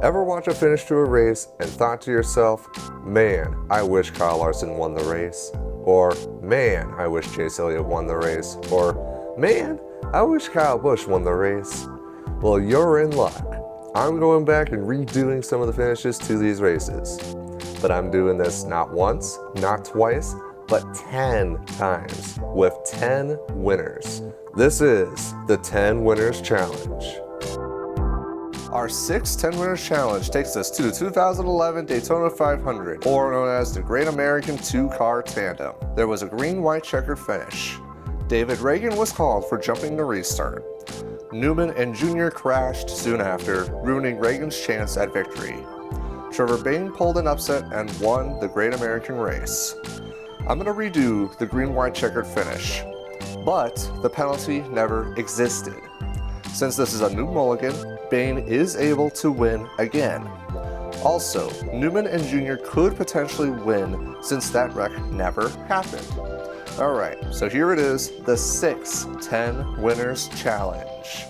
Ever watch a finish to a race and thought to yourself, man, I wish Kyle Larson won the race? Or, man, I wish Chase Elliott won the race? Or, man, I wish Kyle Busch won the race? Well, you're in luck. I'm going back and redoing some of the finishes to these races. But I'm doing this not once, not twice, but 10 times with 10 winners. This is the 10 Winners Challenge. Our 6 10 Winners Challenge takes us to the 2011 Daytona 500, or known as the Great American Two-Car Tandem. There was a green-white-checkered finish. David Reagan was called for jumping the restart. Newman and Jr. crashed soon after, ruining Reagan's chance at victory. Trevor Bayne pulled an upset and won the Great American Race. I'm going to redo the green-white-checkered finish, but the penalty never existed. Since this is a new mulligan, Bayne is able to win again. Also, Newman and Jr. could potentially win since that wreck never happened. Alright, so here it is, the 6 10 Winners Challenge.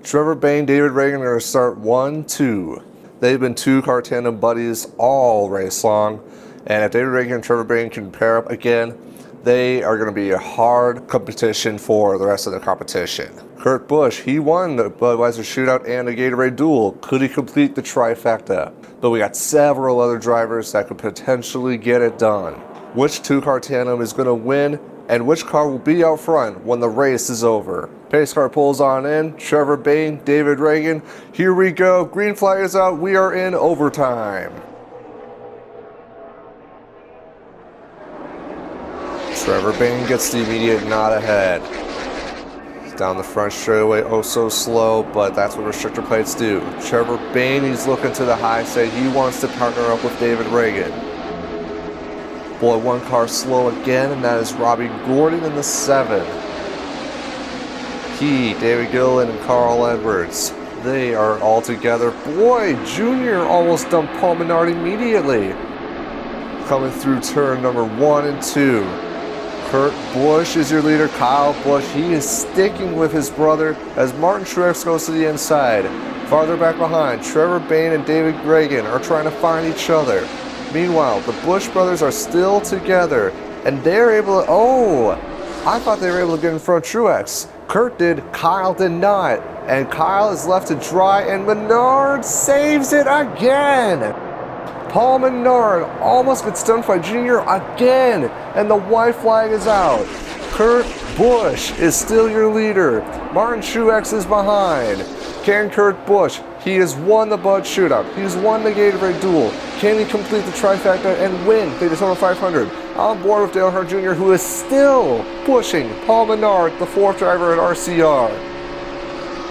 Trevor Bayne, David Reagan are going to start 1-2. They've been two-car tandem buddies all race long. And if David Reagan and Trevor Bayne can pair up again, they are going to be a hard competition for the rest of the competition. Kurt Busch, he won the Budweiser Shootout and the Gatorade Duel. Could he complete the trifecta? But we got several other drivers that could potentially get it done. Which two-car tandem is going to win, and which car will be out front when the race is over? Pace car pulls on in. Trevor Bayne, David Reagan. Here we go. Green flag is out. We are in overtime. Trevor Bayne gets the immediate nod ahead. Down the front straightaway, oh so slow, but that's what restrictor plates do. Trevor Bayne, he's looking to the high side. He wants to partner up with David Reagan. Boy, one car slow again, and that is Robbie Gordon in the 7. He, David Gilliland, and Carl Edwards, they are all together. Boy, Jr. almost dumped Paul Menard immediately. Coming through turn number 1 and 2. Kurt Busch is your leader. Kyle Busch, he is sticking with his brother as Martin Truex goes to the inside. Farther back behind, Trevor Bayne and David Reagan are trying to find each other. Meanwhile, the Busch brothers are still together, and they're able to, I thought they were able to get in front of Truex. Kurt did, Kyle did not, and Kyle is left to dry, and Menard saves it again. Paul Menard almost gets stunned by Jr. again, and the white flag is out. Kurt Busch is still your leader. Martin Truex is behind. Can Kurt Busch, he has won the Bud Shootout. He's won the Gatorade Duel. Can he complete the trifecta and win the Daytona 500? On board with Dale Earnhardt Jr., who is still pushing Paul Menard, the 4th driver at RCR.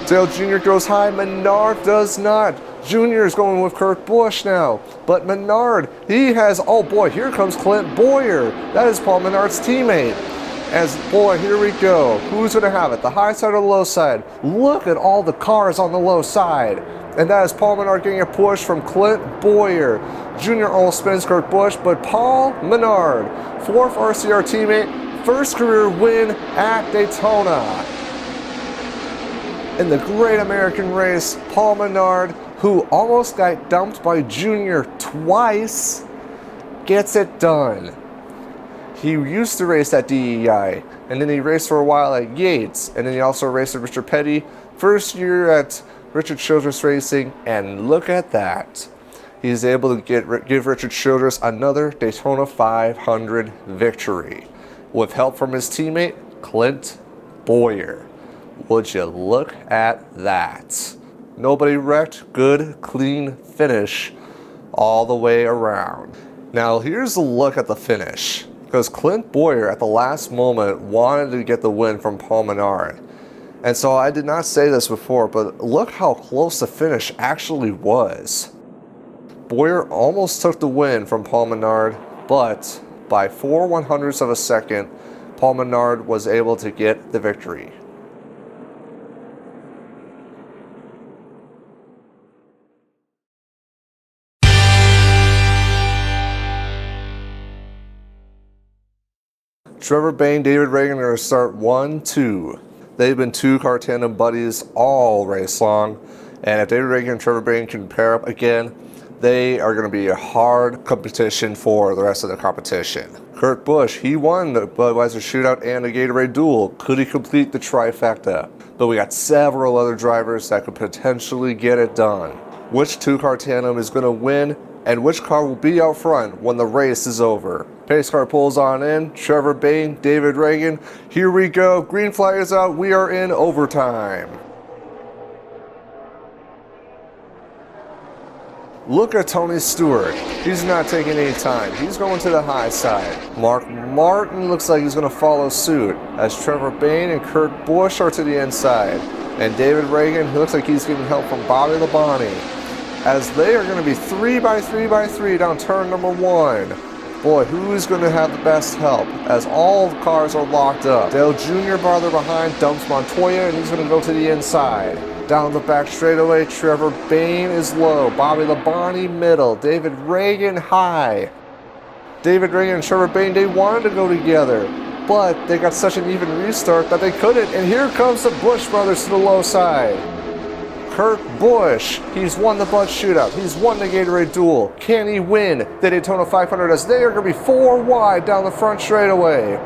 Dale Jr. goes high, Menard does not. Jr. is going with Kurt Busch now, but Menard, he has, oh boy, here comes Clint Bowyer. That is Paul Menard's teammate. As, boy, here we go. Who's going to have it, the high side or the low side? Look at all the cars on the low side. And that is Paul Menard getting a push from Clint Bowyer. Jr. almost spins Kurt Busch, but Paul Menard, 4th RCR teammate, first career win at Daytona. In the Great American Race, Paul Menard, who almost got dumped by Jr. twice, gets it done. He used to race at DEI, and then he raced for a while at Yates, and then he also raced at Richard Petty, first year at Richard Childress Racing, and look at that. He's able to give Richard Childress another Daytona 500 victory, with help from his teammate, Clint Bowyer. Would you look at that? Nobody wrecked, good, clean finish all the way around. Now here's a look at the finish, because Clint Bowyer at the last moment wanted to get the win from Paul Menard. And so I did not say this before, but look how close the finish actually was. Bowyer almost took the win from Paul Menard, but by 4/100ths of a second, Paul Menard was able to get the victory. Trevor Bayne, David Reagan are going to start 1-2. They've been two-car tandem buddies all race long, and if David Reagan and Trevor Bayne can pair up again, they are going to be a hard competition for the rest of the competition. Kurt Busch, he won the Budweiser Shootout and the Gatorade Duel. Could he complete the trifecta? But we got several other drivers that could potentially get it done. Which two-car tandem is going to win, and which car will be out front when the race is over? Pace car pulls on in. Trevor Bayne, David Reagan. Here we go. Green flag is out. We are in overtime. Look at Tony Stewart. He's not taking any time. He's going to the high side. Mark Martin looks like he's going to follow suit as Trevor Bayne and Kurt Busch are to the inside. And David Reagan, he looks like he's getting help from Bobby Labonte, as they are going to be 3x3x3 down turn number 1. Boy, who's going to have the best help as all the cars are locked up? Dale Jr. farther behind dumps Montoya, and he's going to go to the inside. Down the back straightaway, Trevor Bayne is low. Bobby Labonte middle. David Reagan high. David Reagan and Trevor Bayne, they wanted to go together, but they got such an even restart that they couldn't. And here comes the Busch brothers to the low side. Kurt Busch, he's won the Bud Shootout. He's won the Gatorade Duel. Can he win the Daytona 500 as they are going to be 4 wide down the front straightaway?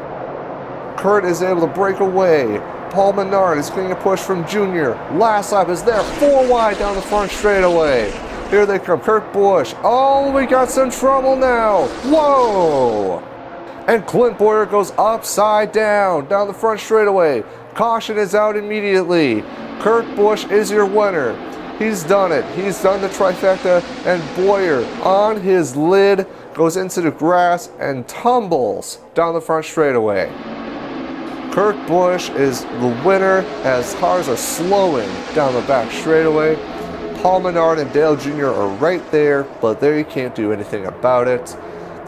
Kurt is able to break away. Paul Menard is getting a push from Junior. Last lap is there, 4 wide down the front straightaway. Here they come, Kurt Busch. Oh, we got some trouble now. Whoa! And Clint Bowyer goes upside down the front straightaway. Caution is out immediately. Kurt Busch is your winner. He's done it. He's done the trifecta, and Bowyer on his lid goes into the grass and tumbles down the front straightaway. Kurt Busch is the winner as cars are slowing down the back straightaway. Paul Menard and Dale Jr. are right there, but they can't do anything about it,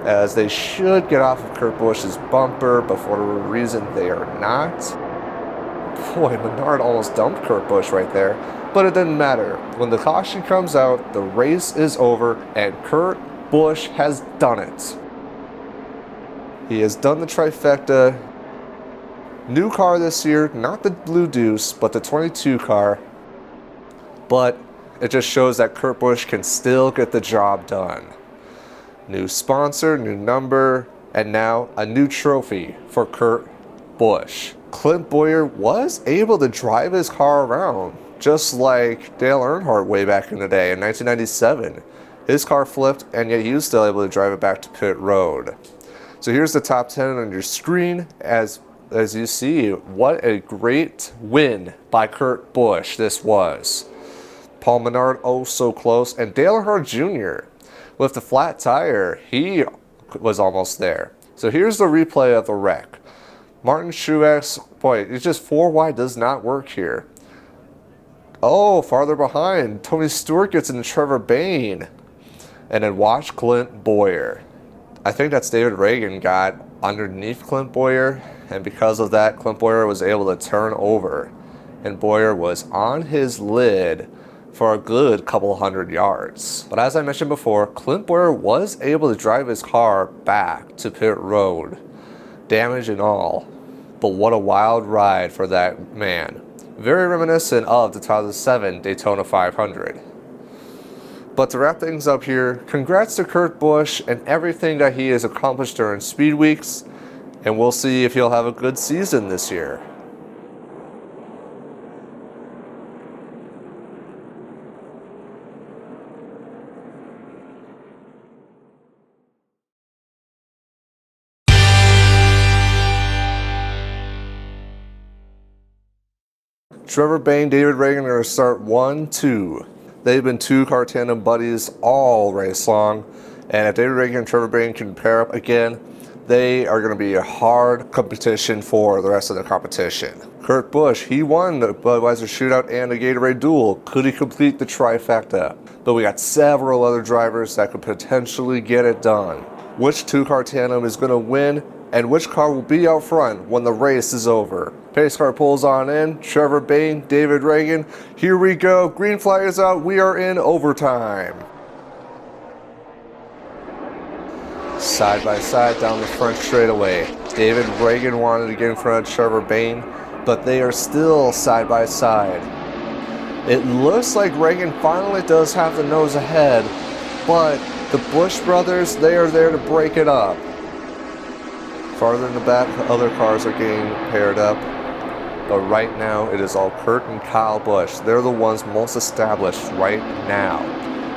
as they should get off of Kurt Busch's bumper, but for whatever reason they are not. Boy, Menard almost dumped Kurt Busch right there, but it didn't matter. When the caution comes out, the race is over, and Kurt Busch has done it. He has done the trifecta. New car this year, not the Blue Deuce, but the 22 car. But it just shows that Kurt Busch can still get the job done. New sponsor, new number, and now a new trophy for Kurt Busch. Clint Bowyer was able to drive his car around, just like Dale Earnhardt way back in the day in 1997. His car flipped, and yet he was still able to drive it back to pit road. So here's the top 10 on your screen. As you see, what a great win by Kurt Busch this was. Paul Menard, oh so close, and Dale Earnhardt Jr. with the flat tire, he was almost there. So here's the replay of the wreck. Martin Truex, boy, it's just 4 wide does not work here. Oh, farther behind, Tony Stewart gets into Trevor Bayne. And then watch Clint Bowyer. I think that's David Reagan got underneath Clint Bowyer, and because of that, Clint Bowyer was able to turn over. And Bowyer was on his lid for a good couple hundred yards. But as I mentioned before, Clint Bowyer was able to drive his car back to pit road, damage and all. But what a wild ride for that man. Very reminiscent of the 2007 Daytona 500. But to wrap things up here, congrats to Kurt Busch and everything that he has accomplished during Speed Weeks, and we'll see if he'll have a good season this year. Trevor Bayne, David Reagan are going to start 1-2. They've been two-car tandem buddies all race long, and if David Reagan and Trevor Bayne can pair up again, they are going to be a hard competition for the rest of the competition. Kurt Busch, he won the Budweiser Shootout and the Gatorade Duel. Could he complete the trifecta? But we got several other drivers that could potentially get it done. Which two-car tandem is going to win, and which car will be out front when the race is over? Pace car pulls on in. Trevor Bayne, David Reagan. Here we go. Green flag is out. We are in overtime. Side by side down the front straightaway. David Reagan wanted to get in front of Trevor Bayne, but they are still side by side. It looks like Reagan finally does have the nose ahead, but the Busch brothers, they are there to break it up. Farther in the back, other cars are getting paired up, but right now it is all Kurt and Kyle Busch. They're the ones most established right now.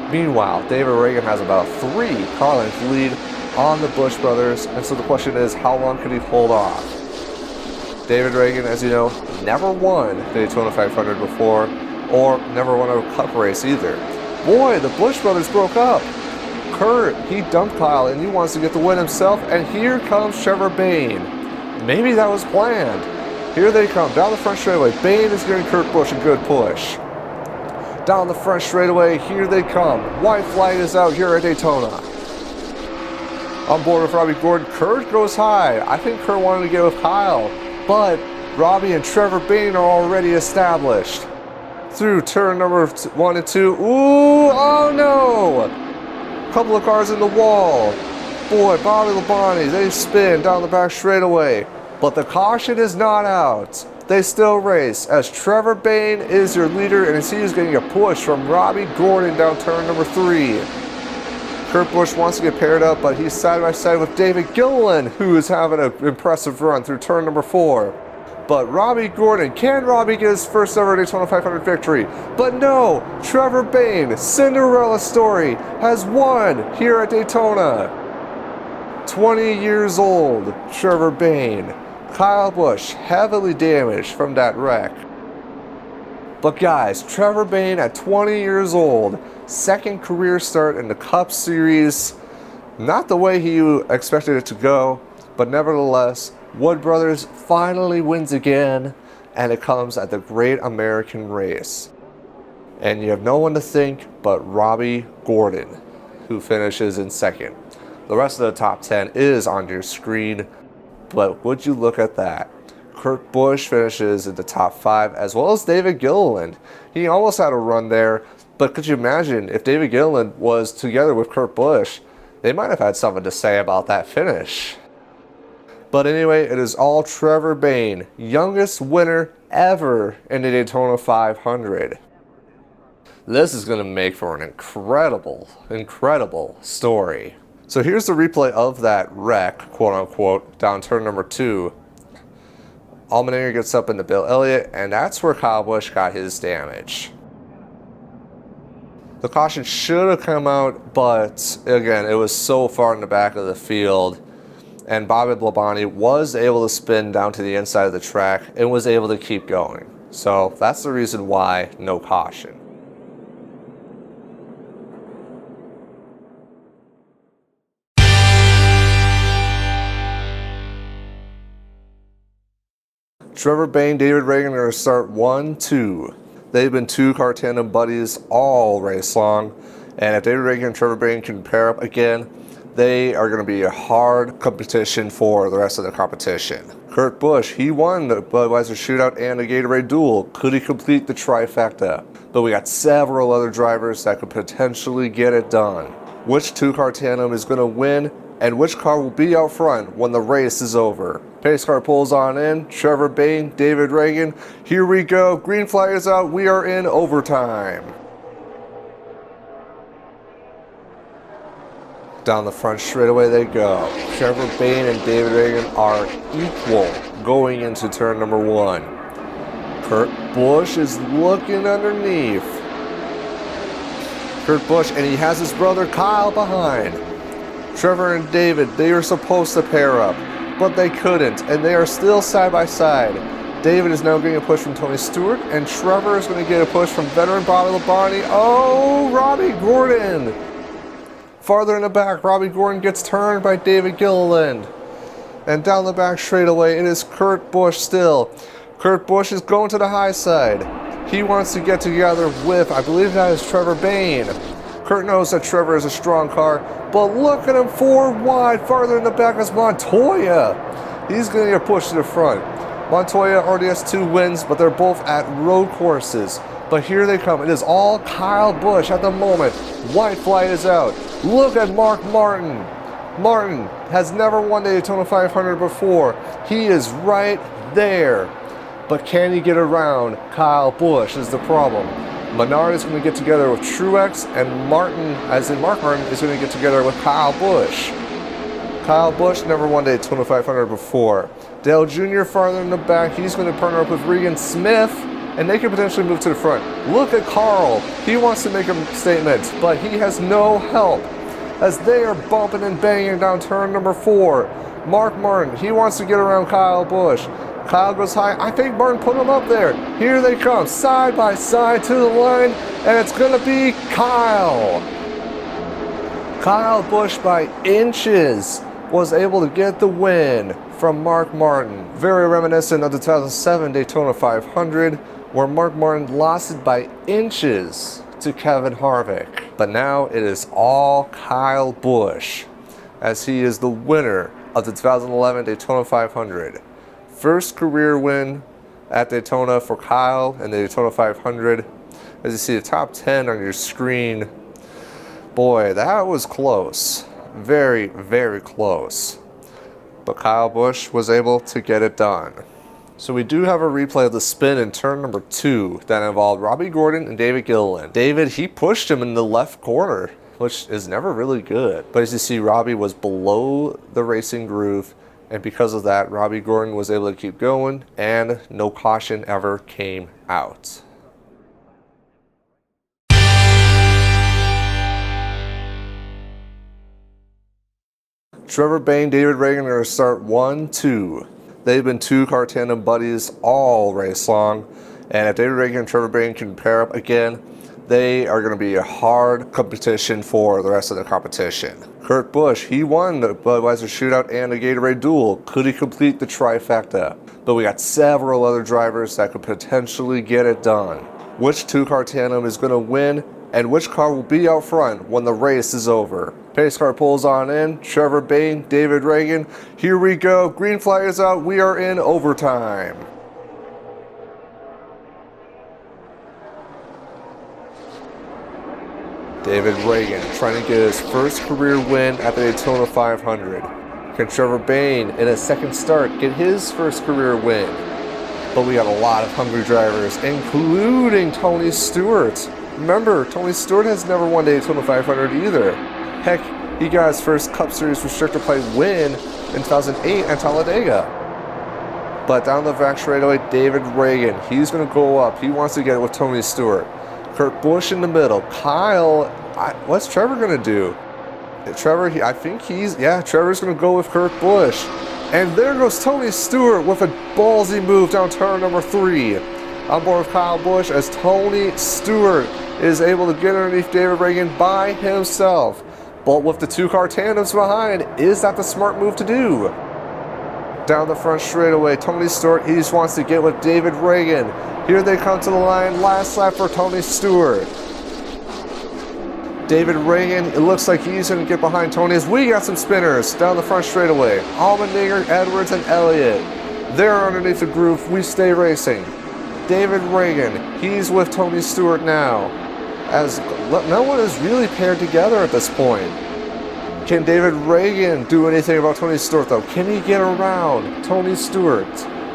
Meanwhile, David Reagan has about 3 car length lead on the Busch brothers, and so the question is, how long can he hold off? David Reagan, as you know, never won the Daytona 500 before, or never won a cup race either. Boy, the Busch brothers broke up. Kurt, he dumped Kyle and he wants to get the win himself, and here comes Trevor Bayne. Maybe that was planned. Here they come, down the front straightaway. Bayne is giving Kurt Busch a good push. Down the front straightaway, here they come. White flag is out here at Daytona. On board with Robbie Gordon, Kurt goes high. I think Kurt wanted to get with Kyle, but Robbie and Trevor Bayne are already established. Through turn number 1 and 2. Ooh, oh no! Couple of cars in the wall. Boy, Bobby Labonte, they spin down the back straightaway. But the caution is not out. They still race as Trevor Bayne is your leader, and as he is getting a push from Robbie Gordon down turn number 3. Kurt Busch wants to get paired up, but he's side by side with David Gilliland, who is having an impressive run through turn number 4. But Robbie Gordon, can Robbie get his first ever Daytona 500 victory? But no, Trevor Bayne, Cinderella story, has won here at Daytona. 20 years old, Trevor Bayne. Kyle Busch, heavily damaged from that wreck. But guys, Trevor Bayne at 20 years old, second career start in the Cup Series. Not the way he expected it to go, but nevertheless, Wood Brothers finally wins again, and it comes at the Great American Race. And you have no one to thank but Robbie Gordon, who finishes in second. The rest of the top 10 is on your screen, but would you look at that? Kurt Busch finishes in the top 5, as well as David Gilliland. He almost had a run there, but could you imagine if David Gilliland was together with Kurt Busch? They might have had something to say about that finish. But anyway, it is all Trevor Bayne, youngest winner ever in the Daytona 500. This is going to make for an incredible, incredible story. So here's the replay of that wreck, quote unquote, down turn number 2. Allmendinger gets up into Bill Elliott, and that's where Kyle Busch got his damage. The caution should have come out, but again, it was so far in the back of the field. And Bobby Labonte was able to spin down to the inside of the track and was able to keep going. So that's the reason why no caution. Trevor Bayne, David Reagan are going to start 1-2. They've been 2-car tandem buddies all race long. And if David Reagan and Trevor Bayne can pair up again, they are going to be a hard competition for the rest of the competition. Kurt Busch, he won the Budweiser Shootout and the Gatorade Duel. Could he complete the trifecta? But we got several other drivers that could potentially get it done. Which 2-car tandem is going to win, and which car will be out front when the race is over? Pace car pulls on in. Trevor Bayne, David Reagan. Here we go. Green flag is out. We are in overtime. Down the front straightaway they go. Trevor Bayne and David Reagan are equal going into turn number 1. Kurt Busch is looking underneath. Kurt Busch, and he has his brother Kyle behind. Trevor and David, they were supposed to pair up, but they couldn't, and they are still side by side. David is now getting a push from Tony Stewart, and Trevor is going to get a push from veteran Bobby Labonte. Oh, Robbie Gordon! Farther in the back, Robbie Gordon gets turned by David Gilliland. And down the back straightaway, it is Kurt Busch still. Kurt Busch is going to the high side. He wants to get together with, I believe that is Trevor Bayne. Kurt knows that Trevor is a strong car, but look at him 4 wide. Farther in the back is Montoya. He's going to get pushed to the front. Montoya already has 2 wins, but they're both at road courses. But here they come. It is all Kyle Busch at the moment. White flag is out. Look at Mark Martin. Martin has never won the Daytona 500 before. He is right there. But can he get around Kyle Busch is the problem. Menard is going to get together with Truex, and Martin, as in Mark Martin, is going to get together with Kyle Busch. Kyle Busch never won the Daytona 500 before. Dale Jr. farther in the back, he's going to partner up with Regan Smith, and they could potentially move to the front. Look at Carl. He wants to make a statement, but he has no help as they are bumping and banging down turn number 4. Mark Martin, he wants to get around Kyle Busch. Kyle goes high. I think Martin put him up there. Here they come, side by side to the line, and it's going to be Kyle. Kyle Busch by inches was able to get the win from Mark Martin. Very reminiscent of the 2007 Daytona 500, where Mark Martin lost it by inches to Kevin Harvick. But now it is all Kyle Busch, as he is the winner of the 2011 Daytona 500. First career win at Daytona for Kyle in the Daytona 500. As you see the top 10 on your screen, boy, that was close. Very, very close. But Kyle Busch was able to get it done. So we do have a replay of the spin in turn number 2 that involved Robbie Gordon and David Gilliland. David, he pushed him in the left corner, which is never really good. But as you see, Robbie was below the racing groove, and because of that, Robbie Gordon was able to keep going, and no caution ever came out. Trevor Bayne, David Ragan are going to start 1-2. They've been 2-car tandem buddies all race long, and if David Ragan and Trevor Bayne can pair up again, they are going to be a hard competition for the rest of the competition. Kurt Busch, he won the Budweiser Shootout and the Gatorade Duel. Could he complete the trifecta? But we got several other drivers that could potentially get it done. Which 2-car tandem is going to win, and which car will be out front when the race is over? Pace car pulls on in. Trevor Bayne, David Ragan. Here we go. Green flag is out. We are in overtime. David Ragan trying to get his first career win at the Daytona 500. Can Trevor Bayne, in his second start, get his first career win? But we got a lot of hungry drivers, including Tony Stewart. Remember, Tony Stewart has never won the Daytona 500 either. Heck, he got his first Cup Series Restrictor Plate win in 2008 at Talladega. But down the back straightaway, David Ragan, he's going to go up. He wants to get it with Tony Stewart. Kurt Busch in the middle. Kyle, what's Trevor going to do? Trevor, Trevor's going to go with Kurt Busch. And there goes Tony Stewart with a ballsy move down turn number 3. On board with Kyle Busch as Tony Stewart is able to get underneath David Ragan by himself. But with the 2-car tandems behind, is that the smart move to do? Down the front straightaway, Tony Stewart, he just wants to get with David Ragan. Here they come to the line, last lap for Tony Stewart. David Ragan, it looks like he's going to get behind Tony as we got some spinners down the front straightaway. Allmendinger, Edwards, and Elliott. They're underneath the groove, we stay racing. David Ragan, he's with Tony Stewart now, as no one is really paired together at this point. Can David Ragan do anything about Tony Stewart though? Can he get around Tony Stewart?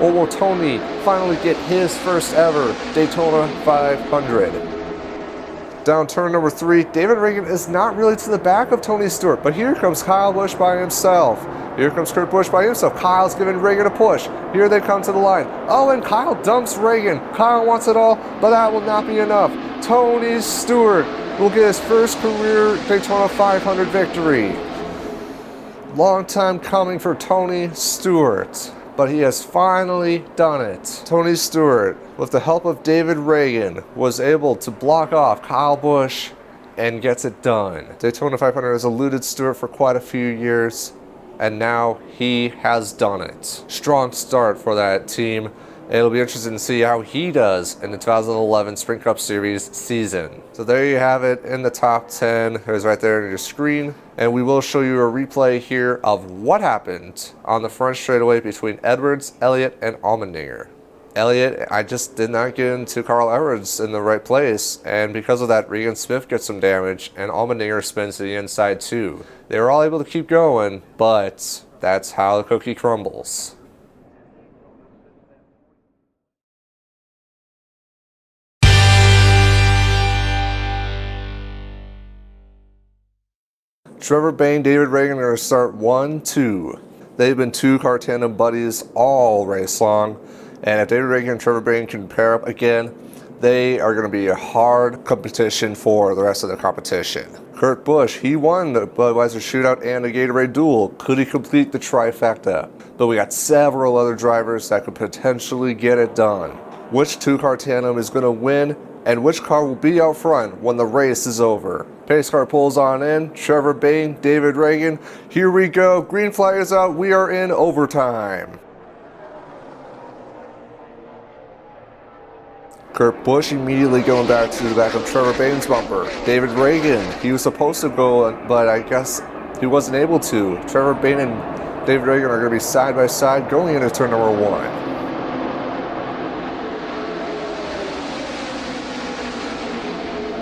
Or will Tony finally get his first ever Daytona 500? Down turn number 3, David Ragan is not really to the back of Tony Stewart, but here comes Kyle Busch by himself. Here comes Kurt Busch by himself. Kyle's giving Ragan a push. Here they come to the line. Oh, and Kyle dumps Ragan. Kyle wants it all, but that will not be enough. Tony Stewart will get his first career Daytona 500 victory. Long time coming for Tony Stewart, but he has finally done it. Tony Stewart, with the help of David Ragan, was able to block off Kyle Busch and gets it done. Daytona 500 has eluded Stewart for quite a few years, and now he has done it. Strong start for that team. It'll be interesting to see how he does in the 2011 Sprint Cup Series season. So there you have it in the top 10. It was right there on your screen. And we will show you a replay here of what happened on the front straightaway between Edwards, Elliott, and Allmendinger. Elliott, I just did not get into Carl Edwards in the right place, and because of that, Regan Smith gets some damage, and Allmendinger spins to the inside too. They were all able to keep going, but that's how the cookie crumbles. Trevor Bayne, David Reagan are going to start 1-2. They've been two car tandem buddies all race long, and if David Reagan and Trevor Bayne can pair up again, they are going to be a hard competition for the rest of the competition. Kurt Busch, he won the Budweiser Shootout and the Gatorade Duel. Could he complete the trifecta? But we got several other drivers that could potentially get it done. Which two-car tandem is going to win, and which car will be out front when the race is over? Pace car pulls on in. Trevor Bayne, David Reagan. Here we go. Green flag is out. We are in overtime. Kurt Busch immediately going back to the back of Trevor Bayne's bumper. David Reagan, he was supposed to go, but I guess he wasn't able to. Trevor Bayne and David Reagan are going to be side by side going into turn number 1.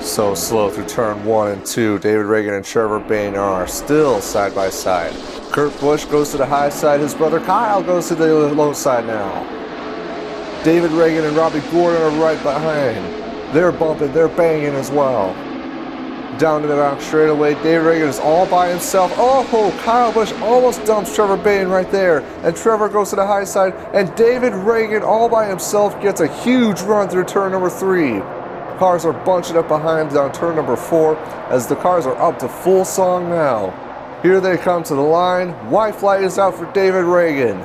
So slow through turn 1 and 2. David Reagan and Trevor Bayne are still side by side. Kurt Busch goes to the high side. His brother Kyle goes to the low side now. David Reagan and Robbie Gordon are right behind. They're bumping, they're banging as well. Down to the back straightaway, David Reagan is all by himself. Oh, Kyle Busch almost dumps Trevor Bayne right there. And Trevor goes to the high side, and David Reagan all by himself gets a huge run through turn number 3. Cars are bunching up behind down turn number 4 as the cars are up to full song now. Here they come to the line. White flag is out for David Reagan.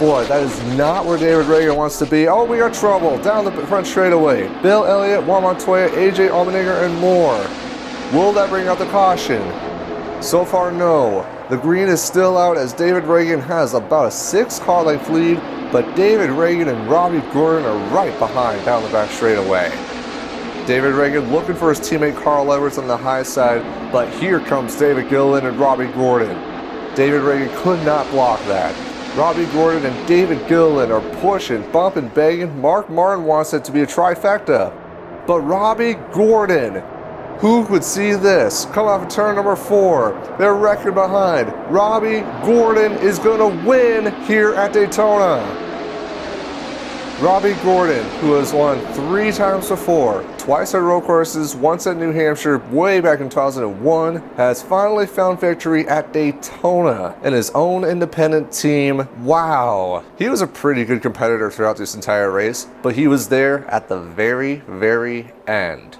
Boy, that is not where David Reagan wants to be. Oh, we got trouble down the front straightaway. Bill Elliott, Juan Montoya, AJ Allmendinger, and more. Will that bring out the caution? So far, no. The green is still out as David Reagan has about a 6-car length lead, but David Reagan and Robbie Gordon are right behind down the back straightaway. David Reagan looking for his teammate Carl Edwards on the high side, but here comes David Gilliland and Robbie Gordon. David Reagan could not block that. Robbie Gordon and David Gilliland are pushing, bumping, banging. Mark Martin wants it to be a trifecta. But Robbie Gordon, who could see this? Come off of turn number 4. They're wrecking behind. Robbie Gordon is going to win here at Daytona. Robbie Gordon, who has won 3 times before, twice at road courses, once at New Hampshire, way back in 2001, has finally found victory at Daytona in his own independent team. Wow. He was a pretty good competitor throughout this entire race, but he was there at the very, very end.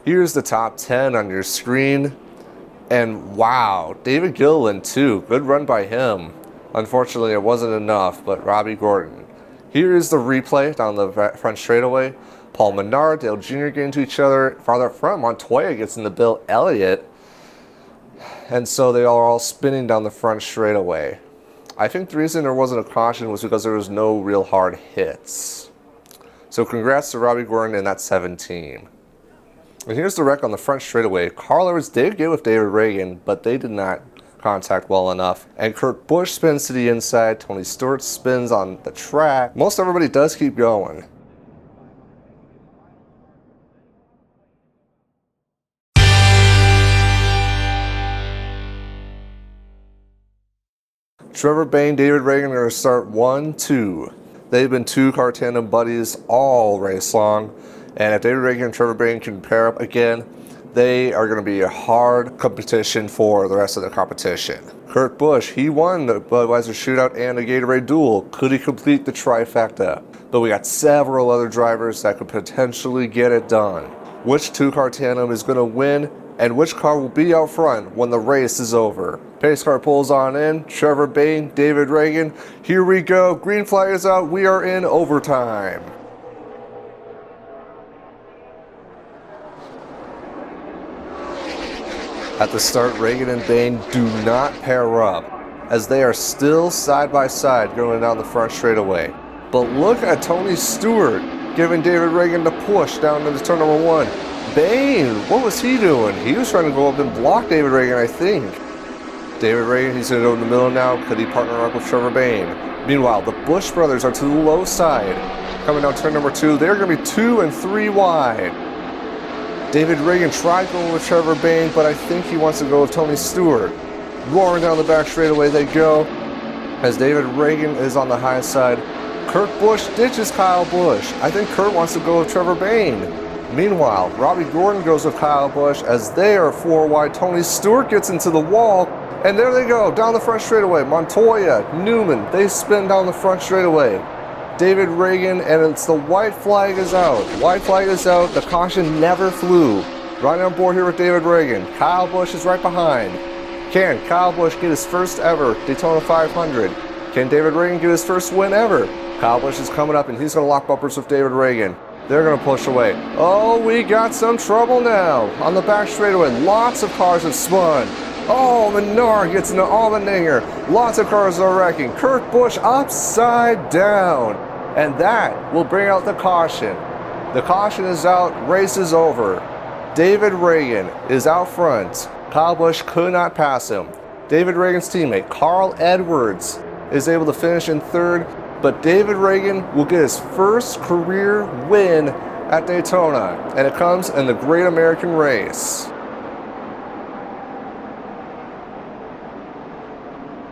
Here's the top 10 on your screen. And wow, David Gilliland too. Good run by him. Unfortunately, it wasn't enough, but Robbie Gordon. Here is the replay down the front straightaway. Paul Menard, Dale Jr. get into each other. Farther up front, Montoya gets into Bill Elliott. And so they are all spinning down the front straightaway. I think the reason there wasn't a caution was because there was no real hard hits. So congrats to Robbie Gordon and that 7 team. And here's the wreck on the front straightaway. Carl Edwards did get with David Reagan, but they did not contact well enough. And Kurt Busch spins to the inside. Tony Stewart spins on the track. Most everybody does keep going. Trevor Bayne, David Reagan are going to start 1-2. They've been two car tandem buddies all race long. And if David Reagan and Trevor Bayne can pair up again, they are going to be a hard competition for the rest of the competition. Kurt Busch, he won the Budweiser Shootout and the Gatorade Duel. Could he complete the trifecta? But we got several other drivers that could potentially get it done. Which two-car tandem is going to win, and which car will be out front when the race is over? Pace car pulls on in. Trevor Bayne, David Reagan. Here we go. Green flag is out. We are in overtime. At the start, Reagan and Bayne do not pair up, as they are still side by side going down the front straightaway. But look at Tony Stewart giving David Reagan the push down into turn number 1. Bayne, what was he doing? He was trying to go up and block David Reagan, I think. David Reagan, he's going to go in the middle now. Could he partner up with Trevor Bayne? Meanwhile, the Busch brothers are to the low side. Coming down turn number 2, they're going to be 2 and 3 wide. David Reagan tried going with Trevor Bayne, but I think he wants to go with Tony Stewart. Roaring down the back straightaway they go, as David Reagan is on the high side. Kurt Busch ditches Kyle Busch. I think Kurt wants to go with Trevor Bayne. Meanwhile, Robbie Gordon goes with Kyle Busch as they are 4 wide. Tony Stewart gets into the wall, and there they go, down the front straightaway. Montoya, Newman, they spin down the front straightaway. David Reagan, and it's the white flag is out. White flag is out, the caution never flew. Right on board here with David Reagan. Kyle Busch is right behind. Can Kyle Busch get his first ever Daytona 500? Can David Reagan get his first win ever? Kyle Busch is coming up and he's going to lock bumpers with David Reagan. They're going to push away. Oh, we got some trouble now. On the back straightaway, lots of cars have spun. Oh, Menard gets into Allmendinger. Lots of cars are wrecking. Kurt Busch upside down. And that will bring out the caution. The caution is out, race is over. David Reagan is out front. Kyle Busch could not pass him. David Reagan's teammate, Carl Edwards, is able to finish in third, but David Reagan will get his first career win at Daytona, and it comes in the Great American Race.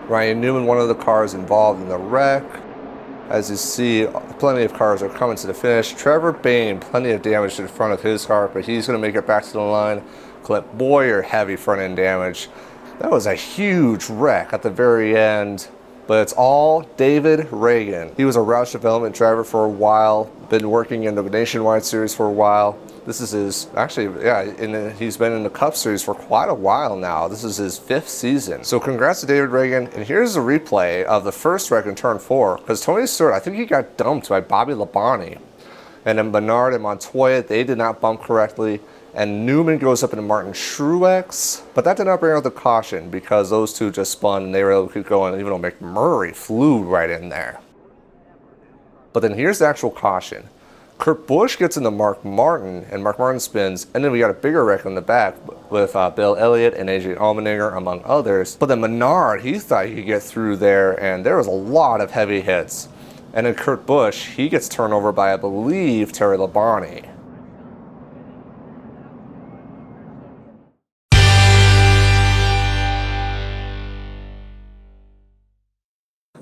Ryan Newman, one of the cars involved in the wreck. As you see, plenty of cars are coming to the finish. Trevor Bayne, plenty of damage to the front of his car, but he's going to make it back to the line. Clint Boyer, heavy front end damage. That was a huge wreck at the very end, but it's all David Reagan. He was a Roush development driver for a while, been working in the Nationwide Series for a while. This is his, actually, yeah, he's been in the Cup Series for quite a while now. This is his 5th season. So congrats to David Reagan, and here's a replay of the first wreck in turn 4, because Tony Stewart, I think he got dumped by Bobby Labonte. And then Menard and Montoya, they did not bump correctly. And Newman goes up into Martin Truex, but that did not bring out the caution because those two just spun and they were able to keep going, even though McMurray flew right in there. But then here's the actual caution. Kurt Busch gets into Mark Martin, and Mark Martin spins, and then we got a bigger wreck in the back with Bill Elliott and AJ Allmendinger, among others. But then Menard, he thought he could get through there, and there was a lot of heavy hits. And then Kurt Busch, he gets turned over by, I believe, Terry Labonte.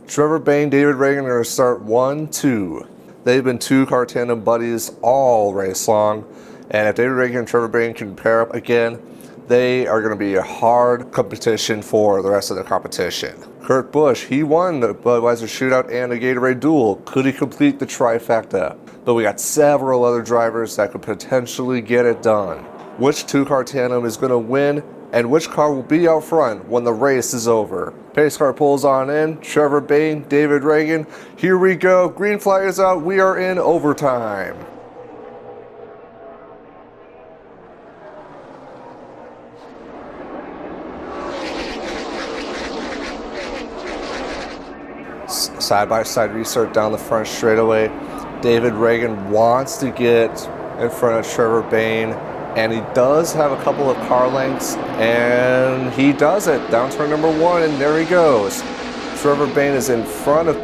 Trevor Bayne, David Reagan are going to start 1-2. They've been 2-car tandem buddies all race long, and if David Reagan and Trevor Bayne can pair up again, they are going to be a hard competition for the rest of the competition. Kurt Busch, he won the Budweiser Shootout and the Gatorade Duel. Could he complete the trifecta? But we got several other drivers that could potentially get it done. Which 2-car tandem is going to win, and which car will be out front when the race is over? Pace car pulls on in. Trevor Bayne, David Reagan. Here we go. Green flag is out. We are in overtime. Side-by-side restart down the front straightaway. David Reagan wants to get in front of Trevor Bayne, and he does have a couple of car lengths, and he does it. Down turn number 1, and there he goes. Trevor Bayne is in front of,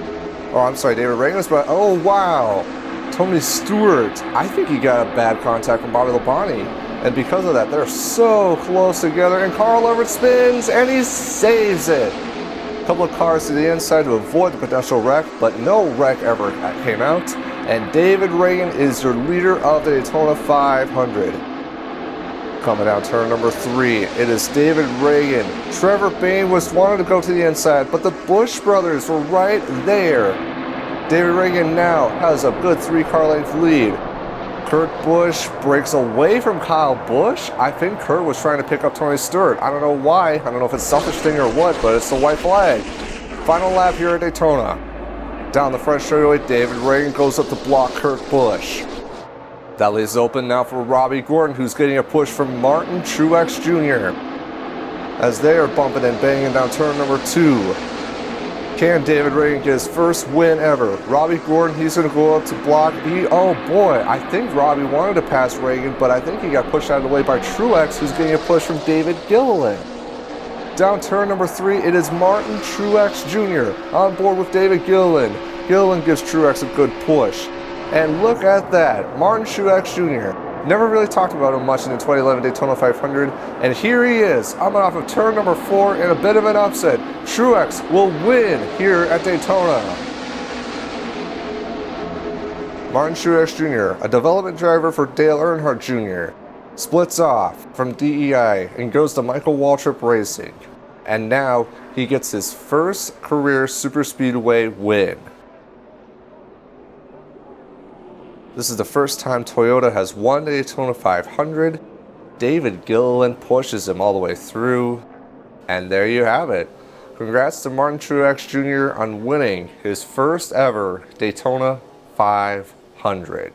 oh, I'm sorry, David Reagan is, but, oh, wow. Tony Stewart, I think he got a bad contact from Bobby Labonte, and because of that, they're so close together, and Carl Everett spins, and he saves it. A couple of cars to the inside to avoid the potential wreck, but no wreck ever came out, and David Reagan is your leader of the Daytona 500. Coming down turn number 3, it is David Reagan. Trevor Bayne wanted to go to the inside, but the Busch brothers were right there. David Reagan now has a good 3-car length lead. Kurt Busch breaks away from Kyle Busch. I think Kurt was trying to pick up Tony Stewart. I don't know why. I don't know if it's a selfish thing or what, but it's the white flag. Final lap here at Daytona. Down the front straightaway, David Reagan goes up to block Kurt Busch. That leaves open now for Robbie Gordon, who's getting a push from Martin Truex Jr. as they are bumping and banging down turn number 2. Can David Reagan get his first win ever? Robbie Gordon, he's going to go up to block. Oh boy, I think Robbie wanted to pass Reagan, but I think he got pushed out of the way by Truex, who's getting a push from David Gilliland. Down turn number 3, it is Martin Truex Jr. on board with David Gilliland. Gilliland gives Truex a good push. And look at that, Martin Truex Jr. Never really talked about him much in the 2011 Daytona 500, and here he is, coming off of turn number 4 in a bit of an upset. Truex will win here at Daytona. Martin Truex Jr., a development driver for Dale Earnhardt Jr., splits off from DEI and goes to Michael Waltrip Racing. And now he gets his first career superspeedway win. This is the first time Toyota has won the Daytona 500. David Gilliland pushes him all the way through. And there you have it. Congrats to Martin Truex Jr. on winning his first ever Daytona 500.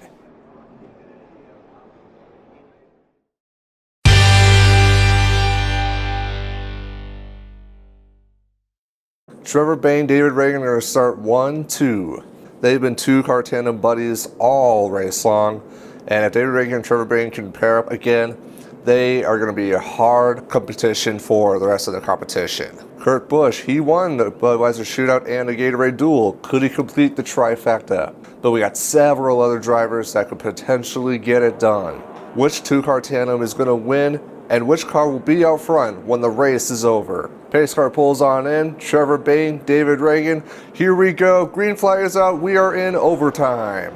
Trevor Bayne, David Ragan are going to start 1-2. They've been two-car tandem buddies all race long, and if David Ragan and Trevor Bayne can pair up again, they are going to be a hard competition for the rest of the competition. Kurt Busch, he won the Budweiser Shootout and the Gatorade Duel. Could he complete the trifecta? But we got several other drivers that could potentially get it done. Which two-car tandem is going to win, and which car will be out front when the race is over? Pace car pulls on in. Trevor Bayne, David Ragan. Here we go. Green flag is out. We are in overtime.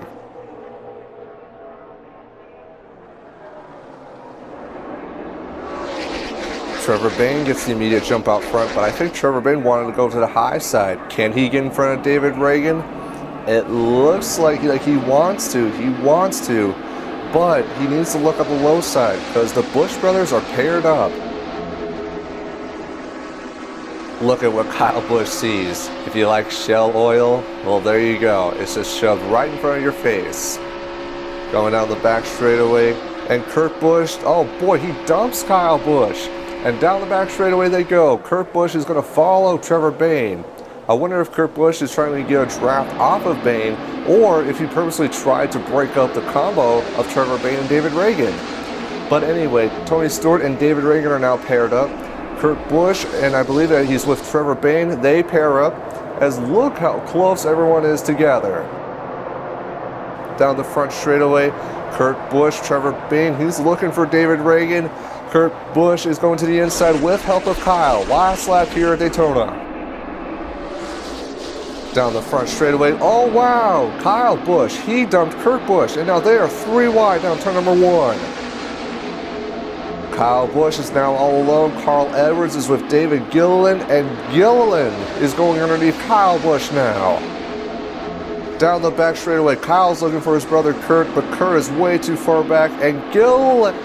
Trevor Bayne gets the immediate jump out front, but I think Trevor Bayne wanted to go to the high side. Can he get in front of David Ragan? It looks like he wants to. He wants to, but he needs to look at the low side because the Busch brothers are paired up. Look at what Kyle Busch sees. If you like Shell oil, well, there you go. It's just shoved right in front of your face. Going down the back straightaway, and Kurt Busch, oh boy, he dumps Kyle Busch. And down the back straightaway they go. Kurt Busch is going to follow Trevor Bayne. I wonder if Kurt Busch is trying to get a draft off of Bayne, or if he purposely tried to break up the combo of Trevor Bayne and David Ragan. But anyway, Tony Stewart and David Ragan are now paired up. Kurt Busch, and I believe that he's with Trevor Bayne, they pair up, as look how close everyone is together. Down the front straightaway, Kurt Busch, Trevor Bayne, he's looking for David Ragan. Kurt Busch is going to the inside with help of Kyle. Last lap here at Daytona. Down the front straightaway, oh wow, Kyle Busch, he dumped Kurt Busch, and now they are 3 wide down turn number 1. Kyle Busch is now all alone. Carl Edwards is with David Gilliland, and Gilliland is going underneath Kyle Busch now. Down the back straightaway, Kyle's looking for his brother Kurt, but Kurt is way too far back, and Gilliland,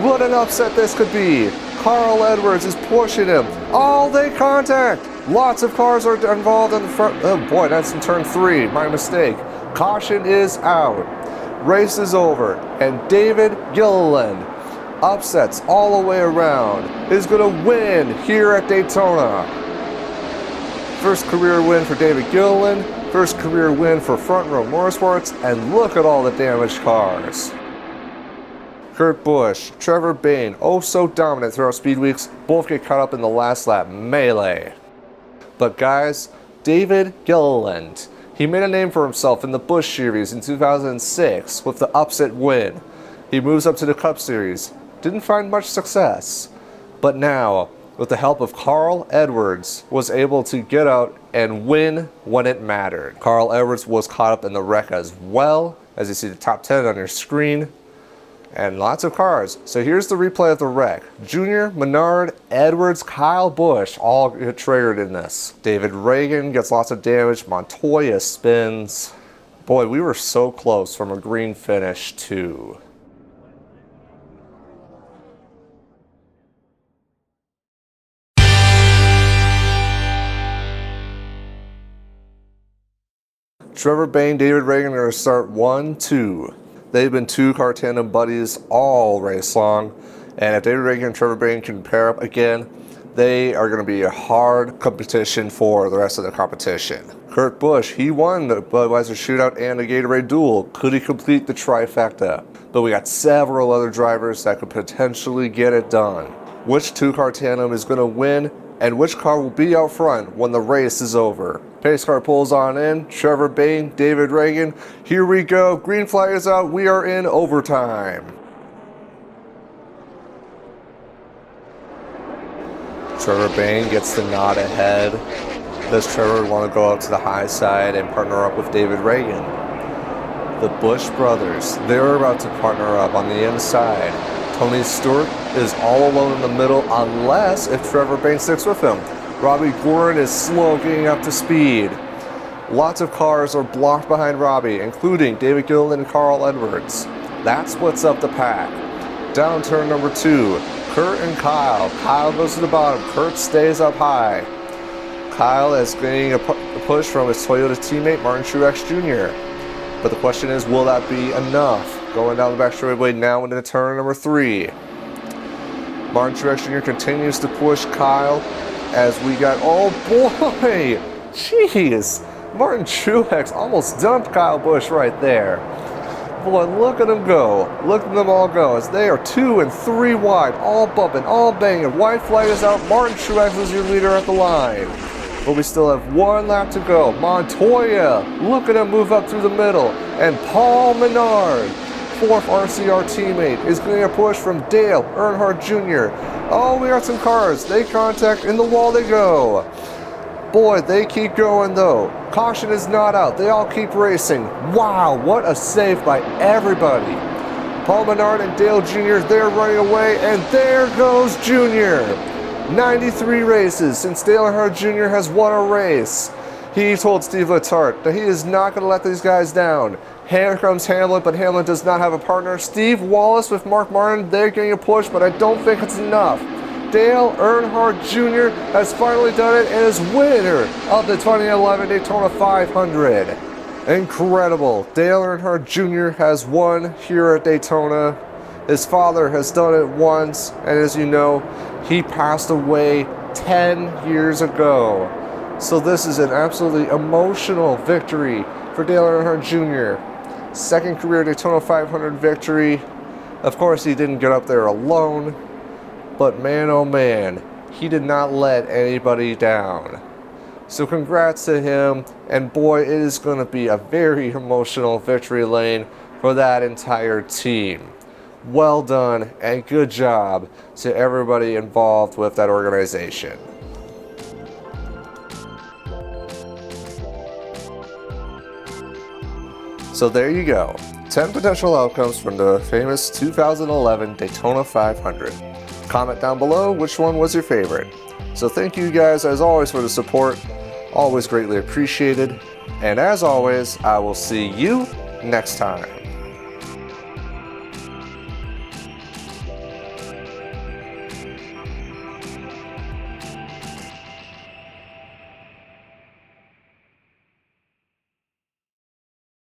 what an upset this could be. Carl Edwards is pushing him. Oh, they contact. Lots of cars are involved in the front. Oh boy, that's in turn 3, my mistake. Caution is out. Race is over, and David Gilliland upsets all the way around, is going to win here at Daytona. First career win for David Gilliland, first career win for Front Row Motorsports, and look at all the damaged cars. Kurt Busch, Trevor Bayne, oh so dominant throughout Speed Weeks, both get caught up in the last lap melee. But guys, David Gilliland, he made a name for himself in the Busch Series in 2006 with the upset win. He moves up to the Cup Series. Didn't find much success, but now, with the help of Carl Edwards, was able to get out and win when it mattered. Carl Edwards was caught up in the wreck as well, as you see the top 10 on your screen, and lots of cars. So here's the replay of the wreck. Junior, Menard, Edwards, Kyle Busch all get triggered in this. David Ragan gets lots of damage, Montoya spins. Boy, we were so close from a green finish too. Trevor Bayne, David Ragan are going to start 1-2. They've been two-car tandem buddies all race long, and if David Ragan and Trevor Bayne can pair up again, they are going to be a hard competition for the rest of the competition. Kurt Busch, he won the Budweiser Shootout and the Gatorade Duel. Could he complete the trifecta? But we got several other drivers that could potentially get it done. Which two-car tandem is going to win, and which car will be out front when the race is over. Pace car pulls on in, Trevor Bayne, David Reagan. Here we go, green flag is out, we are in overtime. Trevor Bayne gets the nod ahead. Does Trevor want to go out to the high side and partner up with David Reagan? The Busch brothers, they're about to partner up on the inside. Tony Stewart is all alone in the middle unless if Trevor Bayne sticks with him. Robbie Gorin is slow getting up to speed. Lots of cars are blocked behind Robbie, including David Gilliland and Carl Edwards. That splits up the pack. Down turn number 2, Kurt and Kyle. Kyle goes to the bottom, Kurt stays up high. Kyle is getting a push from his Toyota teammate Martin Truex Jr. But the question is, will that be enough? Going down the back straightaway now into turn number 3. Martin Truex Jr. continues to push Kyle as we got, oh boy, jeez. Martin Truex almost dumped Kyle Busch right there. Boy, look at them go. Look at them all go as they are 2 and 3 wide, all bumping, all banging. White flag is out. Martin Truex is your leader at the line. But we still have 1 lap to go. Montoya, look at him move up through the middle. And Paul Menard, 4th RCR teammate, is getting a push from Dale Earnhardt Jr. Oh, we got some cars. They contact, in the wall they go. Boy, they keep going though. Caution is not out. They all keep racing. Wow, what a save by everybody. Paul Menard and Dale Jr., they're running away. And there goes Jr. 93 races since Dale Earnhardt Jr. has won a race. He told Steve Letarte that he is not going to let these guys down. Here comes Hamlin, but Hamlin does not have a partner. Steve Wallace with Mark Martin, they're getting a push, but I don't think it's enough. Dale Earnhardt Jr. has finally done it and is winner of the 2011 Daytona 500. Incredible. Dale Earnhardt Jr. has won here at Daytona. His father has done it once, and as you know, he passed away 10 years ago. So this is an absolutely emotional victory for Dale Earnhardt Jr. Second career Daytona 500 victory. Of course, he didn't get up there alone, but man, oh man, he did not let anybody down. So congrats to him, and boy, it is going to be a very emotional victory lane for that entire team. Well done and good job to everybody involved with that organization. So there you go, 10 potential outcomes from the famous 2011 Daytona 500. Comment down below which one was your favorite. So thank you guys as always for the support, always greatly appreciated. And as always, I will see you next time.